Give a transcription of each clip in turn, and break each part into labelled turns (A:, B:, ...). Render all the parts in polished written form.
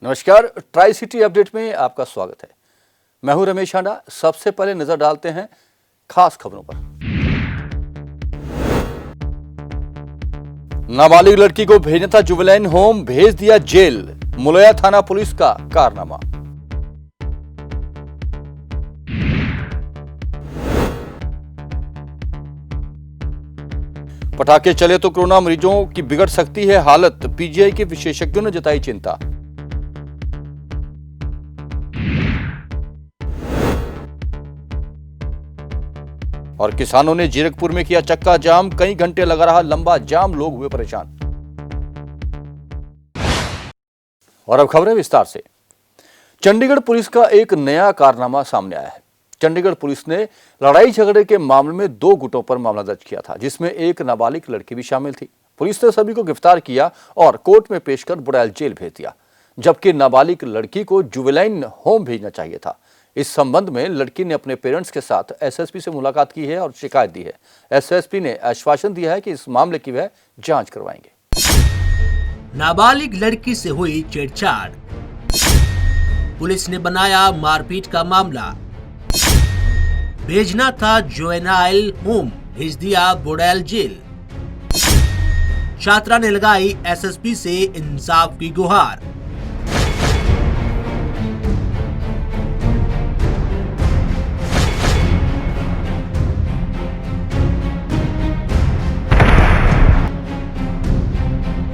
A: नमस्कार, tri city update में आपका स्वागत है। मैं हूं रमेश हांडा। सबसे पहले नजर डालते हैं खास खबरों पर। नाबालिग लड़की को भेजना था जुवेनाइल होम, भेज दिया जेल। मुलैया थाना पुलिस का कारनामा। पटाखे चले तो कोरोना मरीजों की बिगड़ सकती है हालत, पीजीआई के विशेषज्ञों ने जताई चिंता। और किसानों ने जीरकपुर में किया चक्का जाम, कई घंटे लगा रहा लंबा जाम, लोग हुए परेशान। और अब खबरें विस्तार से। चंडीगढ़ पुलिस का एक नया कारनामा सामने आया है। चंडीगढ़ पुलिस ने लड़ाई झगड़े के मामले में 2 गुटों पर मामला दर्ज किया था, जिसमें एक नाबालिग लड़की भी शामिल थी। पुलिस ने सभी को गिरफ्तार किया और कोर्ट में पेश कर बुड़ैल जेल भेज दिया, जबकि नाबालिग लड़की को जुवेनाइल होम भेजना चाहिए था। इस संबंध में लड़की ने अपने पेरेंट्स के साथ एसएसपी से मुलाकात की है और शिकायत दी है। एसएसपी ने आश्वासन दिया है कि इस मामले की वह जांच करवाएंगे।
B: नाबालिग लड़की से हुई छेड़छाड़, पुलिस ने बनाया मारपीट का मामला। भेजना था जुवेनाइल होम, भेज दिया बुड़ैल जेल। छात्रा ने लगाई एसएसपी से इंसाफ की गुहार।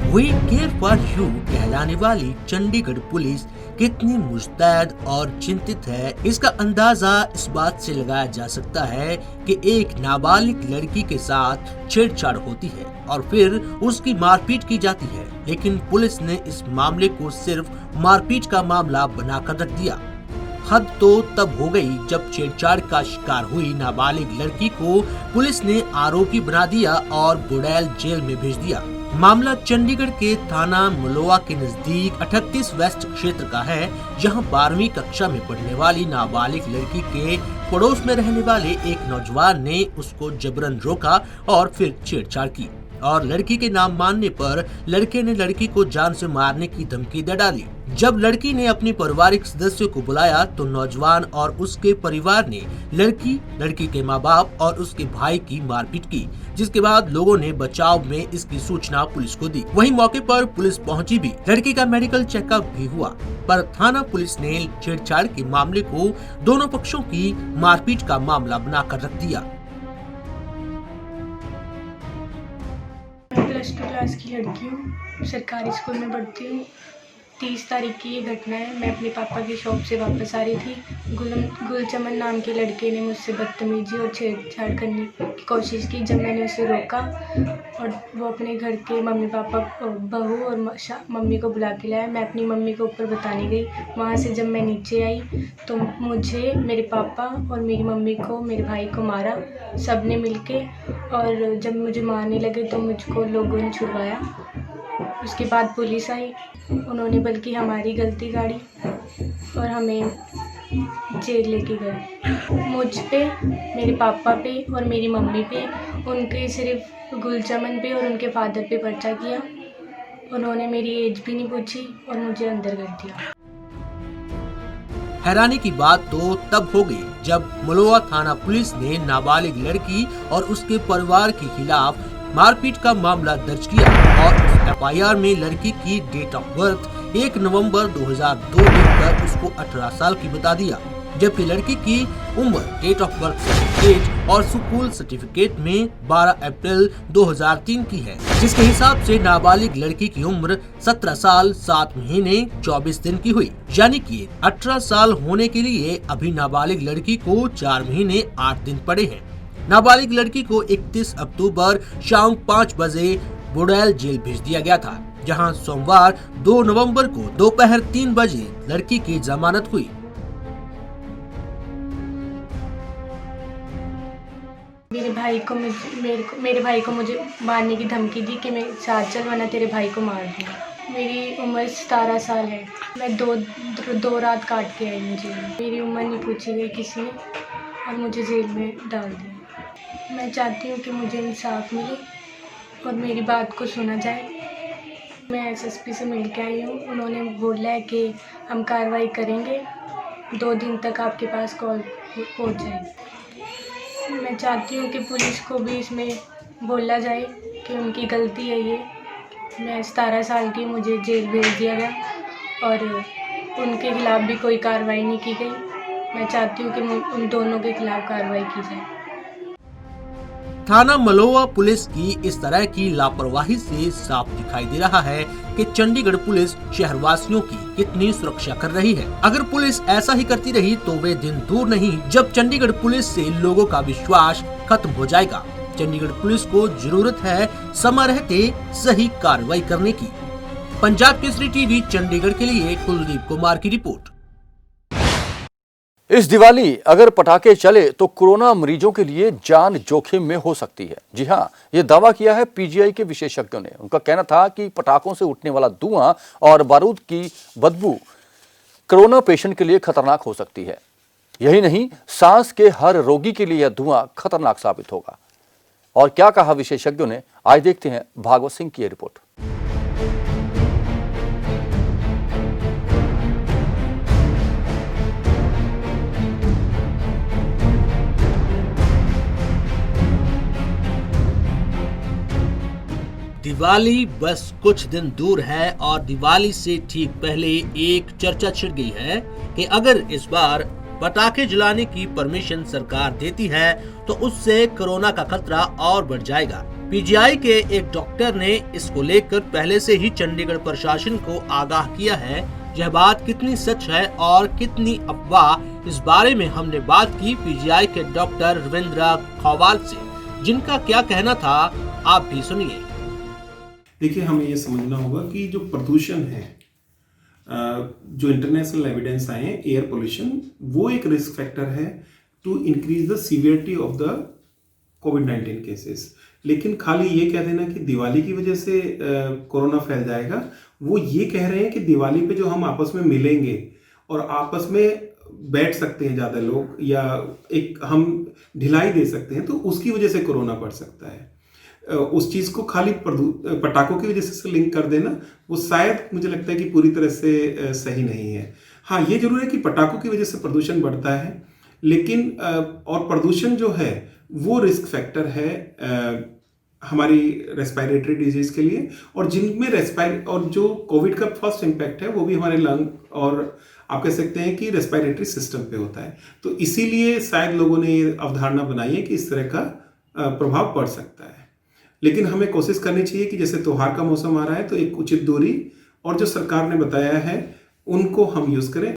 B: वी केयर फॉर यू कहलाने वाली चंडीगढ़ पुलिस कितनी मुस्तैद और चिंतित है, इसका अंदाजा इस बात से लगाया जा सकता है कि एक नाबालिग लड़की के साथ छेड़छाड़ होती है और फिर उसकी मारपीट की जाती है। लेकिन पुलिस ने इस मामले को सिर्फ मारपीट का मामला बनाकर रख दिया। हद तो तब हो गई जब छेड़छाड़ का शिकार हुई नाबालिग लड़की को पुलिस ने आरोपी बना दिया और बुड़ैल जेल में भेज दिया। मामला चंडीगढ़ के थाना मलोआ के नजदीक 38 वेस्ट क्षेत्र का है, जहां 12वीं कक्षा में पढ़ने वाली नाबालिग लड़की के पड़ोस में रहने वाले एक नौजवान ने उसको जबरन रोका और फिर छेड़छाड़ की और लड़की के नाम मानने पर लड़के ने लड़की को जान से मारने की धमकी दे डाली। जब लड़की ने अपने पारिवारिक सदस्यों को बुलाया तो नौजवान और उसके परिवार ने लड़की के माँ बाप और उसके भाई की मारपीट की, जिसके बाद लोगों ने बचाव में इसकी सूचना पुलिस को दी। वहीं मौके पर पुलिस पहुंची भी, लड़की का मेडिकल चेकअप भी हुआ, पर थाना पुलिस ने छेड़छाड़ के मामले को दोनों पक्षों की मारपीट का मामला बनाकर रख दिया।
C: प्लस 2 क्लास की लड़की हूँ, सरकारी स्कूल में पढ़ती हूँ। 30 तारीख की ये घटना है। मैं अपने पापा की शॉप से वापस आ रही थी। गुलचमन नाम के लड़के ने मुझसे बदतमीजी और छेड़छाड़ करने की कोशिश की। जब मैंने उसे रोका और वो अपने घर के मम्मी पापा, बहू और मम्मी को बुला के लाया, मैं अपनी मम्मी को ऊपर बताने गई। वहाँ से जब मैं नीचे आई तो मुझे, मेरे पापा और मेरी मम्मी को, मेरे भाई को मारा सब ने मिल के। और जब मुझे मारने लगे तो मुझको लोगों ने छुड़वाया। उसके बाद पुलिस आई, उन्होंने बल्कि हमारी गलती गाड़ी और हमें जेल लेके गए। मुझ पे, मेरे पापा पे और मेरी मम्मी पे, उनके सिर्फ गुलचमन पे और उनके फादर पे पर्चा किया। उन्होंने मेरी एज भी नहीं पूछी और मुझे अंदर कर दिया।
B: हैरानी की बात तो तब हो गई जब मलोआ थाना पुलिस ने नाबालिग लड़की और उसके परिवार के खिलाफ मारपीट का मामला दर्ज किया और एफआईआर में लड़की की डेट ऑफ बर्थ 1 नवंबर 2002 लिखकर उसको 18 साल की बता दिया, जबकि लड़की की उम्र डेट ऑफ बर्थ सर्टिफिकेट और स्कूल सर्टिफिकेट में 12 अप्रैल 2003 की है, जिसके हिसाब से नाबालिग लड़की की उम्र 17 साल 7 महीने 24 दिन की हुई। यानी कि 18 साल होने के लिए अभी नाबालिग लड़की को 4 महीने 8 दिन पड़े हैं। नाबालिग लड़की को 31 अक्टूबर शाम 5 बजे बुड़ैल जेल भेज दिया गया था, जहां सोमवार 2 नवंबर को दोपहर 3 बजे लड़की की जमानत हुई।
C: मेरे भाई को मुझे मारने की धमकी दी कि मैं साथ चल वरना तेरे भाई को मार दूंगा। मेरी उम्र 17 साल है। मैं दो रात काट के आई मुझे। मेरी उम्र नहीं पूछी गई किसी ने और मुझे जेल में डाल दिया। मैं चाहती हूँ कि मुझे इंसाफ मिले और मेरी बात को सुना जाए। मैं एसएसपी से मिल के आई हूँ। उन्होंने बोला है कि हम कार्रवाई करेंगे, 2 दिन तक आपके पास कॉल पहुँच जाएगी। मैं चाहती हूँ कि पुलिस को भी इसमें बोला जाए कि उनकी गलती है ये। मैं 17 साल की, मुझे जेल भेज दिया गया और उनके खिलाफ़ भी कोई कार्रवाई नहीं की गई। मैं चाहती हूँ कि उन दोनों के खिलाफ़ कार्रवाई की जाए।
B: थाना मलोआ पुलिस की इस तरह की लापरवाही से साफ दिखाई दे रहा है कि चंडीगढ़ पुलिस शहरवासियों की कितनी सुरक्षा कर रही है। अगर पुलिस ऐसा ही करती रही तो वे दिन दूर नहीं जब चंडीगढ़ पुलिस से लोगों का विश्वास खत्म हो जाएगा। चंडीगढ़ पुलिस को जरूरत है समय रहते सही कार्रवाई करने की। पंजाब केसरी टीवी चंडीगढ़ के लिए कुलदीप कुमार की रिपोर्ट।
A: इस दिवाली अगर पटाखे चले तो कोरोना मरीजों के लिए जान जोखिम में हो सकती है। जी हां, ये दावा किया है पीजीआई के विशेषज्ञों ने। उनका कहना था कि पटाखों से उठने वाला धुआं और बारूद की बदबू कोरोना पेशेंट के लिए खतरनाक हो सकती है। यही नहीं, सांस के हर रोगी के लिए यह धुआं खतरनाक साबित होगा। और क्या कहा विशेषज्ञों ने, आज देखते हैं भागवत सिंह की रिपोर्ट।
B: दिवाली बस कुछ दिन दूर है और दिवाली से ठीक पहले एक चर्चा छिड़ गई है कि अगर इस बार पटाखे जलाने की परमिशन सरकार देती है तो उससे कोरोना का खतरा और बढ़ जाएगा। पीजीआई के एक डॉक्टर ने इसको लेकर पहले से ही चंडीगढ़ प्रशासन को आगाह किया है। यह बात कितनी सच है और कितनी अफवाह, इस बारे में हमने बात की पीजीआई के डॉक्टर रविंद्र खौवाल से, जिनका क्या कहना था आप भी सुनिए।
D: देखिए, हमें ये समझना होगा कि जो प्रदूषण है, जो इंटरनेशनल एविडेंस आए हैं, एयर पोल्यूशन, वो एक रिस्क फैक्टर है to increase the severity of the कोविड-19 केसेस। लेकिन खाली ये कह देना कि दिवाली की वजह से कोरोना फैल जाएगा, वो ये कह रहे हैं कि दिवाली पे जो हम आपस में मिलेंगे और आपस में बैठ सकते हैं ज़्यादा लोग, या एक हम ढिलाई दे सकते हैं, तो उसकी वजह से कोरोना बढ़ सकता है। उस चीज़ को खाली पटाखों की वजह से लिंक कर देना, वो शायद मुझे लगता है कि पूरी तरह से सही नहीं है। हाँ, ये जरूर है कि पटाखों की वजह से प्रदूषण बढ़ता है, लेकिन और प्रदूषण जो है वो रिस्क फैक्टर है हमारी रेस्पिरेटरी डिजीज के लिए, और जिनमें और जो कोविड का फर्स्ट इम्पैक्ट है वो भी हमारे लंग और आप कह सकते हैं कि रेस्पिरेटरी सिस्टम पे होता है। तो इसीलिए शायद लोगों ने ये अवधारणा बनाई है कि इस तरह का प्रभाव पड़ सकता है। लेकिन हमें कोशिश करनी चाहिए कि जैसे त्योहार का मौसम आ रहा है तो एक उचित दूरी और जो सरकार ने बताया है उनको हम यूज करें।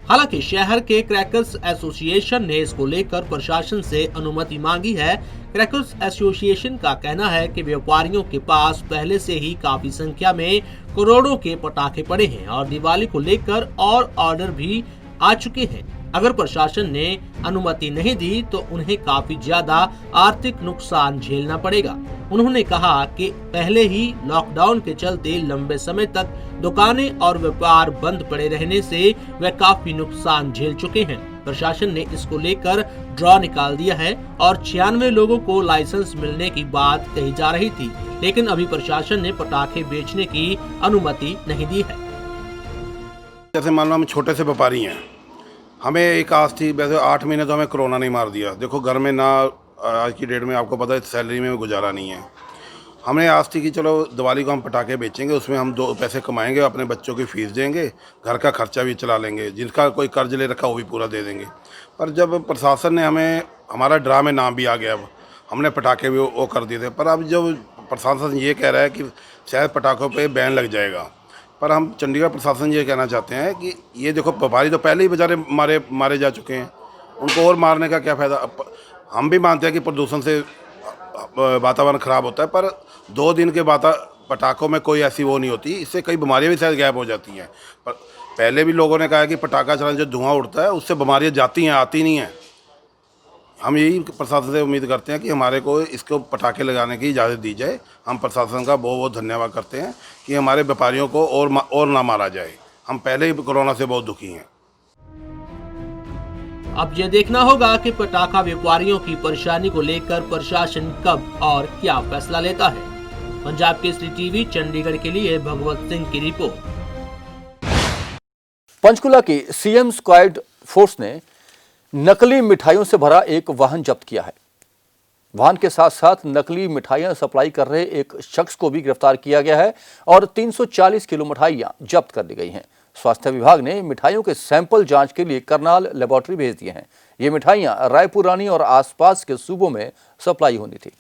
B: हालांकि शहर के क्रैकर्स एसोसिएशन ने इसको लेकर प्रशासन से अनुमति मांगी है। क्रैकर्स एसोसिएशन का कहना है कि व्यापारियों के पास पहले से ही काफी संख्या में करोड़ों के पटाखे पड़े हैं और दिवाली को लेकर और ऑर्डर भी आ चुके हैं। अगर प्रशासन ने अनुमति नहीं दी तो उन्हें काफी ज्यादा आर्थिक नुकसान झेलना पड़ेगा। उन्होंने कहा कि पहले ही लॉकडाउन के चलते लंबे समय तक दुकानें और व्यापार बंद पड़े रहने से वे काफी नुकसान झेल चुके हैं। प्रशासन ने इसको लेकर ड्रॉ निकाल दिया है और 96 लोगों को लाइसेंस मिलने की बात कही जा रही थी, लेकिन अभी प्रशासन ने पटाखे बेचने की अनुमति नहीं दी है।
E: जैसे मान लो हम छोटे से व्यापारी हैं, हमें एक आस थी, वैसे 8 महीने तो हमें कोरोना नहीं मार दिया। देखो घर में ना आज की डेट में आपको पता है सैलरी में गुजारा नहीं है। हमने आस थी कि चलो दिवाली को हम पटाखे बेचेंगे, उसमें हम 2 पैसे कमाएंगे, अपने बच्चों की फ़ीस देंगे, घर का खर्चा भी चला लेंगे, जिनका कोई कर्ज ले रखा वो भी पूरा दे देंगे। पर जब प्रशासन ने हमें, हमारा ड्रा में नाम भी आ गया, अब हमने पटाखे भी वो कर दिए थे। पर अब जब प्रशासन ये कह रहा है कि शायद पटाखों पर बैन लग जाएगा, पर हम चंडीगढ़ प्रशासन ये कहना चाहते हैं कि ये देखो व्यापारी तो पहले ही बेचारे मारे जा चुके हैं, उनको और मारने का क्या फ़ायदा। हम भी मानते हैं कि प्रदूषण से वातावरण ख़राब होता है, पर 2 दिन के बाद पटाखों में कोई ऐसी वो नहीं होती, इससे कई बीमारियां भी शायद गायब हो जाती हैं। पर पहले भी लोगों ने कहा है कि पटाखा चलाने जो धुआं उड़ता है उससे बीमारियां जाती हैं, आती नहीं हैं। हम यही प्रशासन से उम्मीद करते हैं कि हमारे को इसको पटाखे लगाने की इजाज़त दी जाए। हम प्रशासन का बहुत बहुत धन्यवाद करते हैं कि हमारे व्यापारियों को और ना मारा जाए। हम पहले ही कोरोना से बहुत दुखी हैं।
B: अब यह देखना होगा कि पटाखा व्यापारियों की परेशानी को लेकर प्रशासन कब और क्या फैसला लेता है। पंजाब केसरी टीवी चंडीगढ़ के लिए भगवत सिंह की रिपोर्ट।
A: पंचकुला की सीएम स्क्वाड फोर्स ने नकली मिठाइयों से भरा एक वाहन जब्त किया है। वाहन के साथ साथ नकली मिठाइयां सप्लाई कर रहे एक शख्स को भी गिरफ्तार किया गया है और 340 किलो मिठाइयां जब्त कर ली गई हैं। स्वास्थ्य विभाग ने मिठाइयों के सैंपल जांच के लिए करनाल लेबोरेटरी भेज दिए हैं। ये मिठाइयां रायपुर रानी और आसपास के सूबों में सप्लाई होनी थी।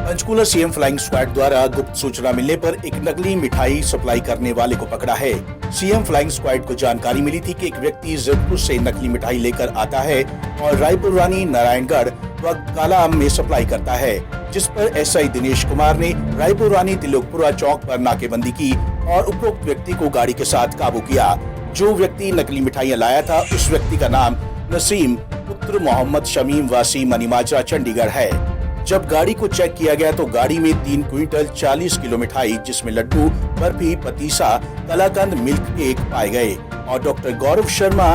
F: पंचकुला सीएम फ्लाइंग स्क्वाड द्वारा गुप्त सूचना मिलने पर एक नकली मिठाई सप्लाई करने वाले को पकड़ा है। सीएम फ्लाइंग स्क्वाड को जानकारी मिली थी कि एक व्यक्ति जयपुर से नकली मिठाई लेकर आता है और रायपुर रानी, नारायणगढ़ व कालाअंब में सप्लाई करता है, जिस पर एसआई दिनेश कुमार ने रायपुर रानी तिलोकपुरा चौक पर नाकेबंदी की और उपरोक्त व्यक्ति को गाड़ी के साथ काबू किया। जो व्यक्ति नकली मिठाइयां लाया था उस व्यक्ति का नाम नसीम पुत्र मोहम्मद शमीम वासी मनीमाजरा चंडीगढ़ है। जब गाड़ी को चेक किया गया तो गाड़ी में 3 क्विंटल 40 किलो मिठाई जिसमें लड्डू, बर्फी, पतीसा, कलाकंद, मिल्क केक पाए गए और doctor Gaurav Sharma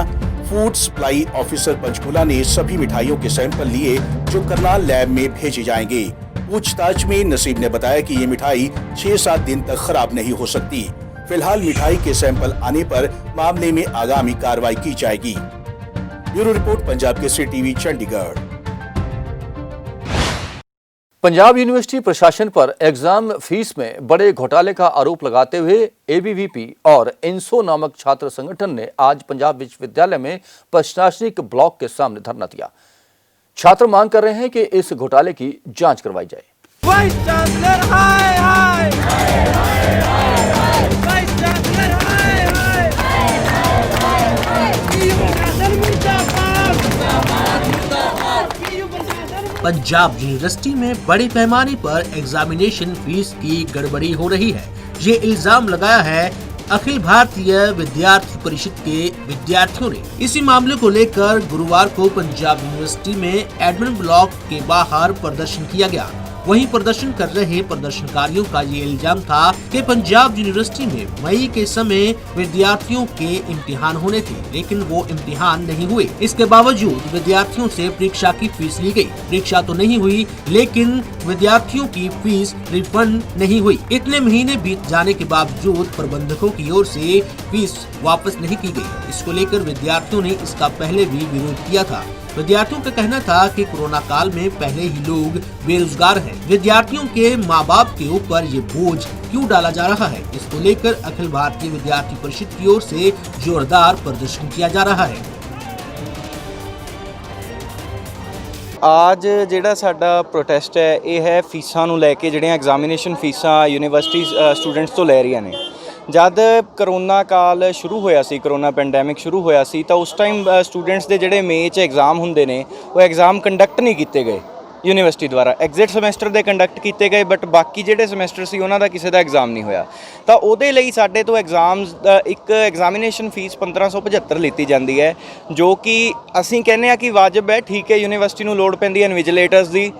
F: food supply officer Panchkula ने सभी मिठाइयों के सैंपल लिए जो करनाल लैब में भेजे जाएंगे। पूछताछ में नसीब ने बताया कि ये मिठाई 6-7 दिन तक खराब नहीं हो सकती। फिलहाल मिठाई के सैंपल आने पर मामले में आगामी कार्रवाई की जाएगी। Bureau report, Punjab Kesari TV Chandigarh.
A: Punjab university प्रशासन पर एग्जाम फीस में बड़े घोटाले का आरोप लगाते हुए एबीवीपी और इंसो नामक छात्र संगठन ने आज पंजाब विश्वविद्यालय में प्रशासनिक ब्लॉक के सामने धरना दिया। छात्र मांग कर रहे हैं कि इस घोटाले की जांच करवाई जाए।
G: वाइस चांसलर हाय हाय, वाइस चांसलर हाय हाय,
B: पंजाब यूनिवर्सिटी में बड़े पैमाने पर एग्जामिनेशन फीस की गड़बड़ी हो रही है। ये इल्जाम लगाया है अखिल भारतीय विद्यार्थी परिषद के विद्यार्थियों ने। इसी मामले को लेकर गुरुवार को पंजाब यूनिवर्सिटी में एडमिन ब्लॉक के बाहर प्रदर्शन किया गया। वहीं प्रदर्शन कर रहे प्रदर्शनकारियों का ये इल्जाम था कि पंजाब यूनिवर्सिटी में मई के समय विद्यार्थियों के इम्तिहान होने थे, लेकिन वो इम्तिहान नहीं हुए। इसके बावजूद विद्यार्थियों से परीक्षा की फीस ली गई। परीक्षा तो नहीं हुई, लेकिन विद्यार्थियों की फीस रिफंड नहीं हुई। इतने महीने बीत जाने के बावजूद प्रबंधकों की ओर से फीस वापस नहीं की गई। इसको लेकर विद्यार्थियों ने इसका पहले भी विरोध किया था। विद्यार्थियों का कहना था कि कोरोना काल में पहले ही लोग बेरोजगार हैं। विद्यार्थियों के माँ बाप के ऊपर ये बोझ क्यों डाला जा रहा है, इसको लेकर अखिल भारतीय विद्यार्थी परिषद की ओर से जोरदार प्रदर्शन किया जा रहा है।
H: आज ਜਿਹੜਾ ਸਾਡਾ ਪ੍ਰੋਟੈਸਟ ਹੈ ਇਹ ਹੈ ਫੀਸਾਂ ਨੂੰ ਲੈ ਕੇ, ਜਿਹੜੀਆਂ ਐਗਜ਼ਾਮੀਨੇਸ਼ਨ ਫੀਸਾਂ ਯੂਨੀਵਰਸਿਟੀ ਸਟੂਡੈਂਟਸ ਤੋਂ ਲੈ ਰਹੀਆਂ ਨੇ। ਜਦ ਕਰੋਨਾ ਕਾਲ ਸ਼ੁਰੂ ਹੋਇਆ ਸੀ, ਕਰੋਨਾ ਪੈਂਡੈਮਿਕ ਸ਼ੁਰੂ ਹੋਇਆ ਸੀ, ਤਾਂ ਉਸ ਟਾਈਮ ਸਟੂਡੈਂਟਸ ਦੇ ਜਿਹੜੇ ਮਈ 'ਚ ਐਗਜ਼ਾਮ ਹੁੰਦੇ ਨੇ ਉਹ ਐਗਜ਼ਾਮ ਕੰਡਕਟ ਨਹੀਂ ਕੀਤੇ ਗਏ ਯੂਨੀਵਰਸਿਟੀ ਦੁਆਰਾ। ਐਗਜ਼ਿਟ ਸਮੈਸਟਰ ਦੇ ਕੰਡਕਟ ਕੀਤੇ ਗਏ, ਬਟ ਬਾਕੀ ਜਿਹੜੇ ਸਮੈਸਟਰ ਸੀ ਉਹਨਾਂ ਦਾ ਕਿਸੇ ਦਾ ਐਗਜ਼ਾਮ ਨਹੀਂ ਹੋਇਆ। ਤਾਂ ਉਹਦੇ ਲਈ ਸਾਡੇ ਤੋਂ ਐਗਜ਼ਾਮਸ ਇੱਕ ਐਗਜ਼ਾਮੀਨੇਸ਼ਨ ਫੀਸ 1575 ਲਿੱਤੀ ਜਾਂਦੀ ਹੈ, ਜੋ ਕਿ ਅਸੀਂ ਕਹਿੰਦੇ ਹਾਂ ਕਿ ਵਾਜਬ ਹੈ। ਠੀਕ ਹੈ, ਯੂਨੀਵਰਸਿਟੀ ਨੂੰ ਲੋੜ ਪੈਂਦੀ ਹੈ ਇਨਵਿਜੀਲੇਟਰਸ ਦੀ,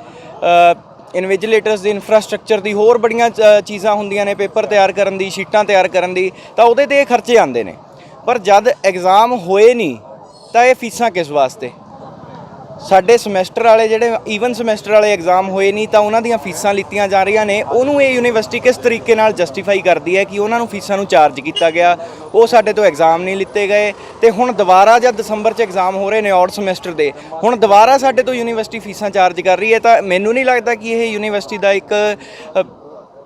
H: ਇਨਵਿਜੀਲੇਟਰਸ ਦੀ, ਇਨਫਰਾਸਟ੍ਰਕਚਰ ਦੀ, ਹੋਰ ਬੜੀਆਂ ਚੀਜ਼ਾਂ ਹੁੰਦੀਆਂ ਨੇ, ਪੇਪਰ ਤਿਆਰ ਕਰਨ ਦੀ, ਸ਼ੀਟਾਂ ਤਿਆਰ ਕਰਨ ਦੀ, ਤਾਂ ਉਹਦੇ 'ਤੇ ਇਹ ਖਰਚੇ ਆਉਂਦੇ ਨੇ। ਪਰ ਜਦ ਐਗਜ਼ਾਮ ਹੋਏ ਨਹੀਂ ਤਾਂ ਇਹ ਫੀਸਾਂ ਕਿਸ ਵਾਸਤੇ? ਸਾਡੇ ਸਮੈਸਟਰ ਵਾਲੇ ਜਿਹੜੇ ਈਵਨ ਸਮੈਸਟਰ ਵਾਲੇ ਐਗਜ਼ਾਮ ਹੋਏ ਨਹੀਂ ਤਾਂ ਉਹਨਾਂ ਦੀਆਂ ਫੀਸਾਂ ਲਿੱਤੀਆਂ ਜਾ ਰਹੀਆਂ ਨੇ। ਉਹਨੂੰ ਇਹ ਯੂਨੀਵਰਸਿਟੀ ਕਿਸ ਤਰੀਕੇ ਨਾਲ ਜਸਟੀਫਾਈ ਕਰਦੀ ਹੈ ਕਿ ਉਹਨਾਂ ਨੂੰ ਫੀਸਾਂ ਨੂੰ ਚਾਰਜ ਕੀਤਾ ਗਿਆ, ਉਹ ਸਾਡੇ ਤੋਂ ਐਗਜ਼ਾਮ ਨਹੀਂ ਲਿੱਤੇ ਗਏ। ਤੇ ਹੁਣ ਦੁਬਾਰਾ ਜਦ ਦਸੰਬਰ 'ਚ ਐਗਜ਼ਾਮ ਹੋ ਰਹੇ ਨੇ ਔਡ ਸਮੈਸਟਰ ਦੇ, ਹੁਣ ਦੁਬਾਰਾ ਸਾਡੇ ਤੋਂ ਯੂਨੀਵਰਸਿਟੀ ਫੀਸਾਂ ਚਾਰਜ ਕਰ ਰਹੀ ਹੈ। ਤਾਂ ਮੈਨੂੰ ਨਹੀਂ ਲੱਗਦਾ ਕਿ ਇਹ ਯੂਨੀਵਰਸਿਟੀ ਦਾ ਇੱਕ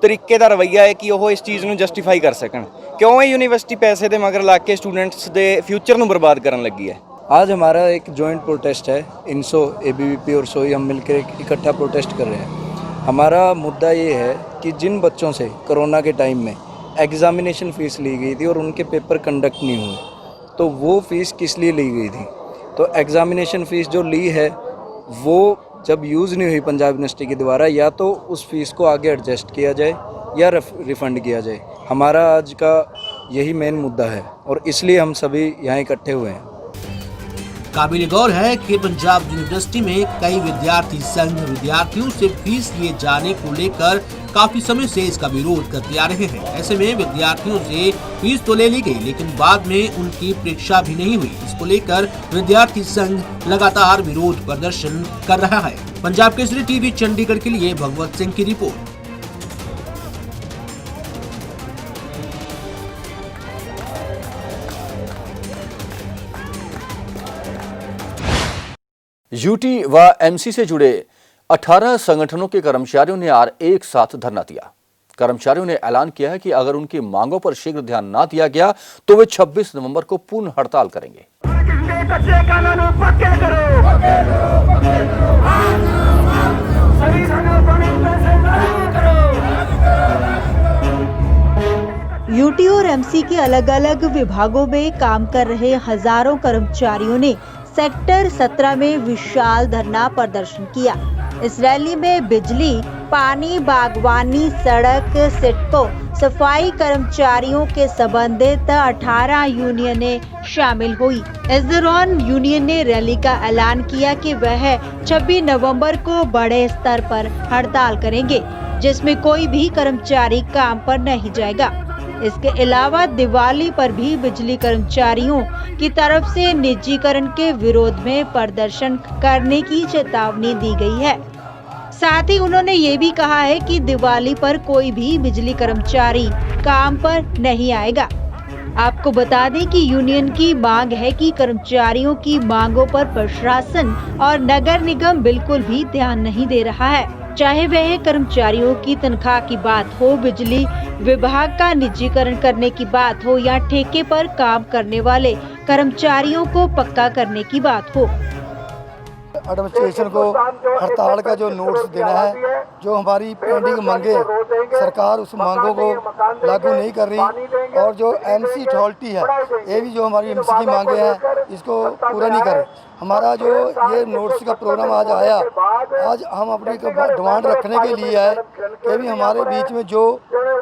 H: ਤਰੀਕੇ ਦਾ ਰਵੱਈਆ ਹੈ ਕਿ ਉਹ ਇਸ ਚੀਜ਼ ਨੂੰ ਜਸਟੀਫਾਈ ਕਰ ਸਕਣ। ਕਿਉਂ ਇਹ ਯੂਨੀਵਰਸਿਟੀ ਪੈਸੇ ਦੇ ਮਗਰ ਲੱਗ ਕੇ ਸਟੂਡੈਂਟਸ ਦੇ ਫਿਊਚਰ ਨੂੰ ਬਰਬਾਦ ਕਰਨ ਲੱਗੀ ਹੈ।
I: आज हमारा एक जॉइंट प्रोटेस्ट है, इंसो, एबीवीपी और सोई हम मिलकर इकट्ठा प्रोटेस्ट कर रहे हैं। हमारा मुद्दा ये है कि जिन बच्चों से कोरोना के टाइम में एग्ज़ामिनेशन फ़ीस ली गई थी और उनके पेपर कंडक्ट नहीं हुए, तो वो फ़ीस किस लिए ली गई थी? तो एग्ज़ामिनेशन फ़ीस जो ली है वो जब यूज़ नहीं हुई पंजाब यूनिवर्सिटी के द्वारा, या तो उस फ़ीस को आगे एडजस्ट किया जाए या रिफ़ंड किया जाए। हमारा आज का यही मेन मुद्दा है और इसलिए हम सभी यहाँ इकट्ठे हुए हैं।
B: काबिल गौर है कि पंजाब यूनिवर्सिटी में कई विद्यार्थी संघ विद्यार्थियों से फीस लिए जाने को लेकर काफी समय से इसका विरोध करते आ रहे हैं। ऐसे में विद्यार्थियों से फीस तो ले ली गई, लेकिन बाद में उनकी परीक्षा भी नहीं हुई। इसको लेकर विद्यार्थी संघ लगातार विरोध प्रदर्शन कर रहा है। पंजाब केसरी टीवी चंडीगढ़ के लिए भगवत सिंह की रिपोर्ट।
A: यूटी व एमसी से जुड़े 18 संगठनों के कर्मचारियों ने आज एक साथ धरना दिया। कर्मचारियों ने ऐलान किया है कि अगर उनकी मांगों पर शीघ्र ध्यान न दिया गया तो वे 26 नवंबर को पूर्ण हड़ताल करेंगे।
J: यूटी और एमसी के अलग अलग विभागों में काम कर रहे हजारों कर्मचारियों ने सेक्टर 17 में विशाल धरना प्रदर्शन किया। इस रैली में बिजली, पानी, बागवानी, सड़क, सिडको, सफाई कर्मचारियों के संबंधित 18 यूनियनें शामिल हुई। इस दौरान यूनियन ने रैली का ऐलान किया कि वह 26 नवंबर को बड़े स्तर पर हड़ताल करेंगे, जिसमें कोई भी कर्मचारी काम पर नहीं जाएगा। इसके अलावा दिवाली पर भी बिजली कर्मचारियों की तरफ से निजीकरण के विरोध में प्रदर्शन करने की चेतावनी दी गई है। साथ ही उन्होंने ये भी कहा है कि दिवाली पर कोई भी बिजली कर्मचारी काम पर नहीं आएगा। आपको बता दें कि यूनियन की मांग है कि कर्मचारियों की मांगों पर प्रशासन और नगर निगम बिल्कुल भी ध्यान नहीं दे रहा है, चाहे वह कर्मचारियों की तनख्वाह की बात हो, बिजली विभाग का निजीकरण करने की बात हो या ठेके पर काम करने वाले कर्मचारियों को पक्का करने की बात हो।
I: एडमिनिस्ट्रेशन को हड़ताल का जो नोटिस देना है, जो हमारी पेंडिंग मांगे सरकार उस मांगों को लागू नहीं कर रही, और जो एमसी अथॉरिटी है ये भी जो हमारी एमसी की मांगे हैं इसको पूरा नहीं कर रही। हमारा जो ये नोटिस का प्रोग्राम आज आया, आज हम अपनी डिमांड रखने के लिए आए कि भी हमारे बीच में जो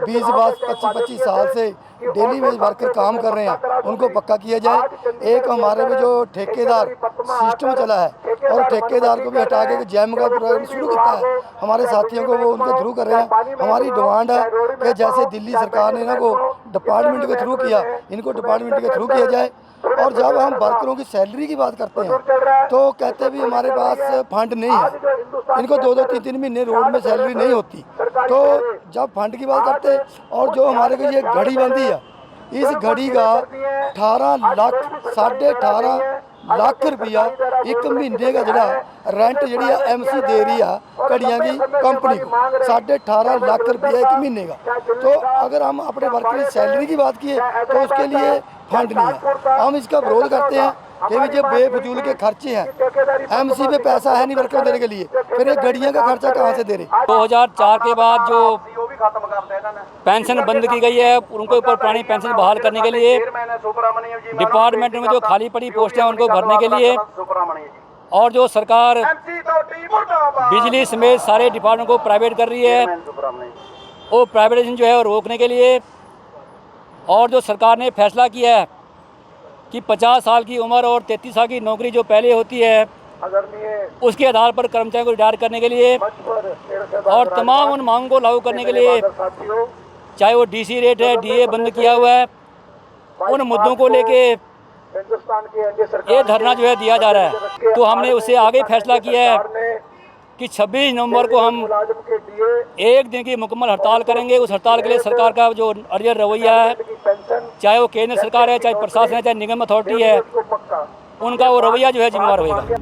I: 20-25 साल से डेली वेज वर्कर काम कर रहे हैं उनको पक्का किया जाए। एक हमारे में जो ठेकेदार सिस्टम चला है और ठेकेदार को भी हटा के जैम का प्रोग्राम शुरू किया है, हमारे साथियों को वो उनके थ्रू कर रहे हैं। हमारी डिमांड है कि जैसे दिल्ली सरकार ने ना को डिपार्टमेंट के थ्रू किया, इनको डिपार्टमेंट के थ्रू किया जाए। और जब हम वर्करों की सैलरी की बात करते हैं तो कहते भी हमारे पास फंड नहीं है, इनको 2-2, 3-3 महीने रोड में सैलरी नहीं होती। तो जब फंड की बात करते हैं, और जो हमारे को ये घड़ी बंदी है, इस घड़ी का 18 लाख 18.5 लाख रुपया एक महीने का जड़ा रेंट जी एमसी दे रही है घड़ियाँ की कंपनी को, 18.5 लाख रुपया एक महीने का। तो अगर हम अपने वर्कर की सैलरी की बात किए तो उसके लिए फंड नहीं है। हम इसका विरोध करते हैं कि जो बेफजूल के खर्चे हैं, एमसी पे पैसा है नहीं वर्कर देने के लिए, फिर ये घड़ियाँ का खर्चा कहाँ से दे रहे।
K: 2004 के बाद जो पेंशन बंद की गई है, उनको ऊपर पुरानी पेंशन बहाल करने के लिए, डिपार्टमेंट में जो खाली पड़ी पोस्टें उनको भरने के लिए, और जो सरकार बिजली समेत सारे डिपार्टमेंट को प्राइवेट कर रही है, वो प्राइवेटाइजेशन जो है वो रोकने के लिए, और जो सरकार ने फैसला किया है कि 50 साल की उम्र और 33 साल की नौकरी जो पहले होती है उसके आधार पर कर्मचारियों को रिटायर करने के लिए, और तमाम उन मांगों को लागू करने के लिए, चाहे वो डीसी रेट है, डीए बंद किया हुआ है, उन मुद्दों को लेके ये धरना जो है दिया जा रहा है। तो हमने उससे आगे फैसला किया है कि 26 नवंबर को हम एक दिन की मुकम्मल हड़ताल करेंगे। उस हड़ताल के लिए सरकार का जो अर्जर रवैया है, चाहे वो केंद्र सरकार है, चाहे प्रशासन है, चाहे निगम अथॉरिटी है, उनका वो रवैया जो है जिम्मेदार होगा।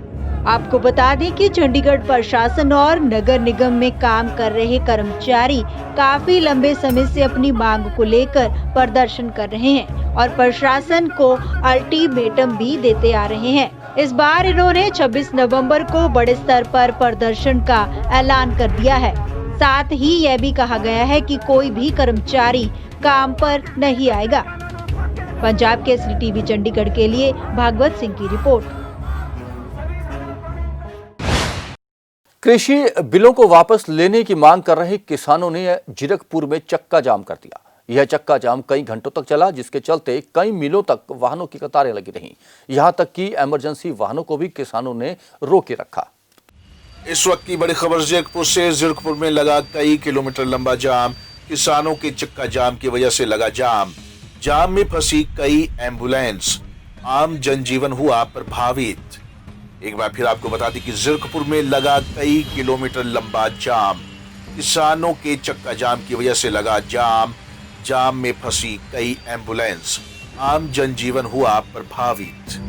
J: आपको बता दें कि चंडीगढ़ प्रशासन और नगर निगम में काम कर रहे कर्मचारी काफी लंबे समय से अपनी मांग को लेकर प्रदर्शन कर रहे हैं और प्रशासन को अल्टीमेटम भी देते आ रहे हैं। इस बार इन्होंने 26 नवंबर को बड़े स्तर पर प्रदर्शन का ऐलान कर दिया है। साथ ही यह भी कहा गया है कि कोई भी कर्मचारी काम पर नहीं आएगा। पंजाब केसरी टीवी चंडीगढ़ के लिए भागवत सिंह की रिपोर्ट।
A: कृषि बिलों को वापस लेने की मांग कर रहे किसानों ने जीरकपुर में चक्का जाम कर दिया। यह चक्का जाम कई घंटों तक चला, जिसके चलते कई मीलों तक वाहनों की कतारें लगी रहीं। यहां तक कि इमरजेंसी वाहनों को भी किसानों ने रोके रखा।
F: इस वक्त की बड़ी खबर जीरकपुर से। जीरकपुर में लगा कई किलोमीटर लंबा जाम। किसानों के चक्का जाम की वजह से लगा जाम। जाम में फंसी कई एम्बुलेंस। आम जनजीवन हुआ प्रभावित। एक बार फिर आपको बता दें कि जीरकपुर में लगा कई किलोमीटर लंबा जाम। किसानों के चक्का जाम की वजह से लगा जाम। जाम में फंसी कई एम्बुलेंस। आम जनजीवन हुआ प्रभावित।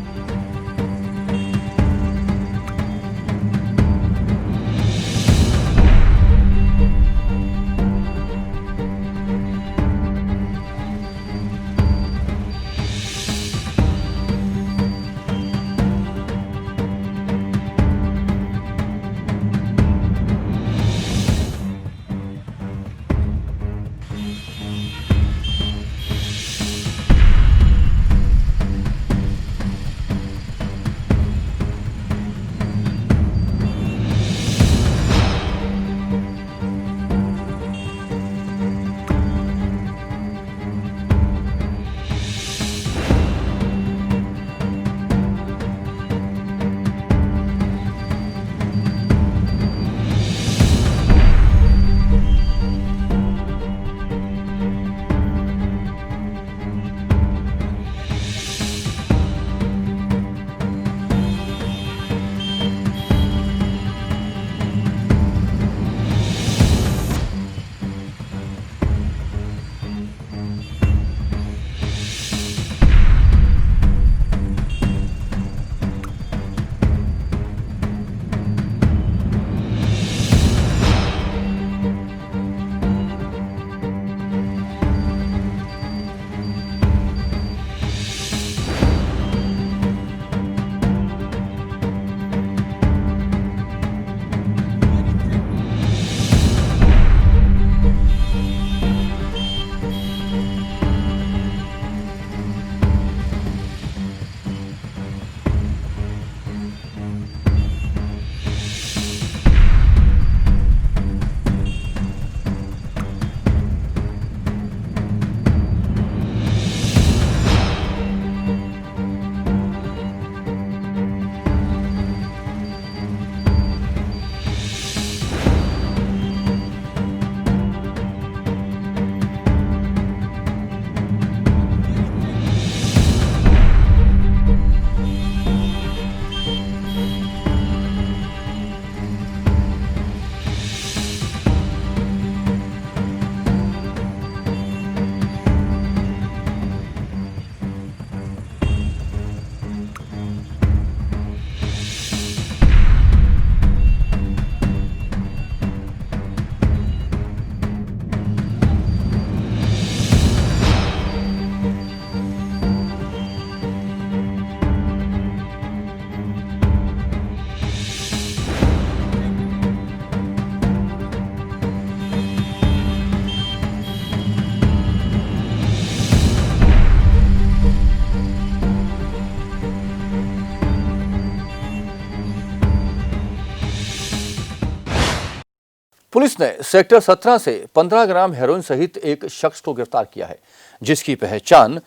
A: पुलिस ने सेक्टर 17 से 15 ग्राम हेरोइन सहित एक शख्स को गिरफ्तार किया है, जिसकी पहचान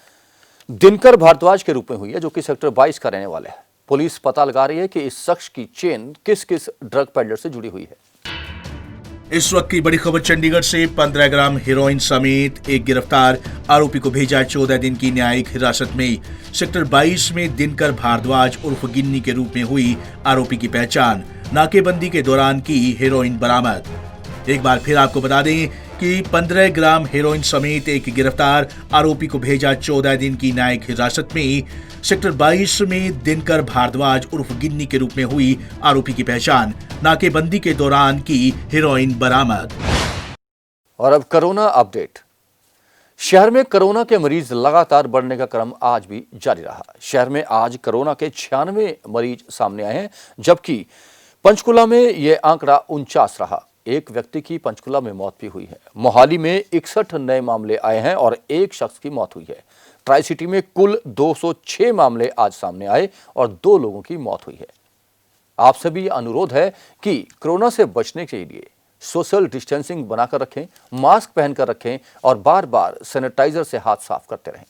A: दिनकर भारद्वाज के रूप में हुई है, जो कि सेक्टर 22 का रहने वाला है। पुलिस पता लगा रही है कि इस शख्स की चेन किस किस ड्रग पेडलर से जुड़ी हुई है।
F: इस वक्त की बड़ी खबर चंडीगढ़ से। 15 ग्राम हेरोइन समेत एक गिरफ्तार आरोपी को भेजा 14 दिन की न्यायिक हिरासत में। सेक्टर 22 में दिनकर भारद्वाज उर्फ गिन्नी के रूप में हुई आरोपी की पहचान। नाकेबंदी के दौरान की हेरोइन बरामद। एक बार फिर आपको बता दें कि 15 ग्राम हेरोइन समेत एक गिरफ्तार आरोपी को भेजा 14 दिन की न्यायिक हिरासत में। सेक्टर 22 में दिनकर भारद्वाज उर्फ गिन्नी के रूप में हुई आरोपी की पहचान। नाकेबंदी के दौरान की हेरोइन बरामद।
A: और अब कोरोना अपडेट। शहर में कोरोना के मरीज लगातार बढ़ने का क्रम आज भी जारी रहा। शहर में आज कोरोना के 96 मरीज सामने आए हैं, जबकि पंचकुला में यह आंकड़ा 49 रहा। एक व्यक्ति की पंचकुला में मौत भी हुई है। मोहाली में 61 नए मामले आए हैं और एक शख्स की मौत हुई है। ट्राई सिटी में कुल 206 मामले आज सामने आए और 2 लोगों की मौत हुई है। आप सभी अनुरोध है कि कोरोना से बचने के लिए सोशल डिस्टेंसिंग बनाकर रखें, मास्क पहनकर रखें और बार बार सैनिटाइजर से हाथ साफ करते रहें।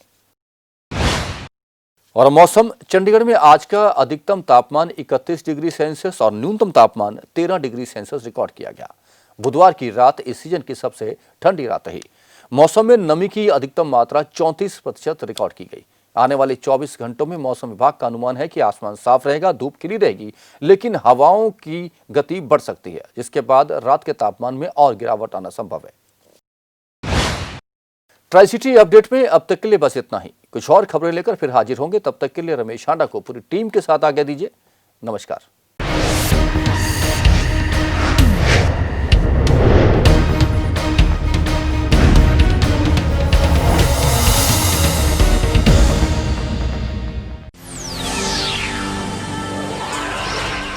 A: और मौसम, चंडीगढ़ में आज का अधिकतम तापमान 31 डिग्री सेल्सियस और न्यूनतम तापमान 13 डिग्री सेल्सियस रिकॉर्ड किया गया। बुधवार की रात इस सीजन की सबसे ठंडी रात रही। मौसम में नमी की अधिकतम मात्रा 34% रिकॉर्ड की गई। आने वाले 24 घंटों में मौसम विभाग का अनुमान है कि आसमान साफ रहेगा, धूप खिली रहेगी, लेकिन हवाओं की गति बढ़ सकती है, जिसके बाद रात के तापमान में और गिरावट आना संभव है। ट्राई सिटी अपडेट में अब तक के लिए बस इतना ही। कुछ और खबरें लेकर फिर हाजिर होंगे। तब तक के लिए रमेश हांडा को पूरी टीम के साथ आज्ञा दीजिए। नमस्कार।